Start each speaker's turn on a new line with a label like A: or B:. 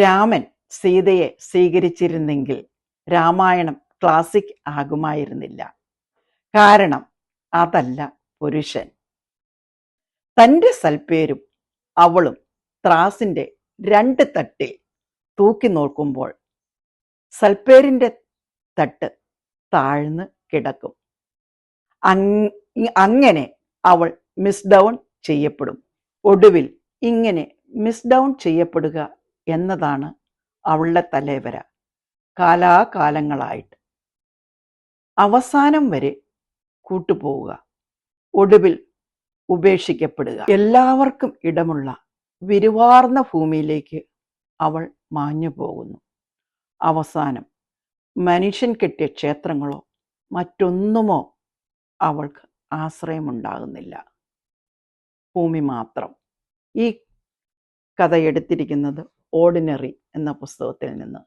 A: രാമൻ സീതയെ സ്വീകരിച്ചിരുന്നെങ്കിൽ രാമായണം ക്ലാസിക് ആകുമായിരുന്നില്ല. കാരണം അതല്ല പുരുഷൻ. തൻ്റെ സൽപ്പേരും അവളും ത്രാസിന്റെ 2 തട്ടിൽ തൂക്കി നോക്കുമ്പോൾ സൽപ്പേരിന്റെ തട്ട് താഴ്ന്നു കിടക്കും. അങ്ങനെ അവൾ മിസ് ഡൗൺ ചെയ്യപ്പെടും. ഒടുവിൽ ഇങ്ങനെ മിസ് ഡൗൺ ചെയ്യപ്പെടുക എന്നതാണ് അവളുടെ തലവര. കാലാകാലങ്ങളായിട്ട് അവസാനം വരെ കൂട്ടുപോവുക, ഒടുവിൽ ഉപേക്ഷിക്കപ്പെടുക. എല്ലാവർക്കും ഇടമുള്ള വിരിവാർന്ന ഭൂമിയിലേക്ക് അവൾ മാഞ്ഞു പോകുന്നു. അവസാനം മനുഷ്യൻ കെട്ടിയ ക്ഷേത്രങ്ങളോ മറ്റൊന്നുമോ അവൾക്ക് ആശ്രയമുണ്ടാകുന്നില്ല, ഭൂമി മാത്രം. ഈ കഥ എടുത്തിരിക്കുന്നത് ഓർഡിനറി എന്ന പുസ്തകത്തിൽ നിന്ന്.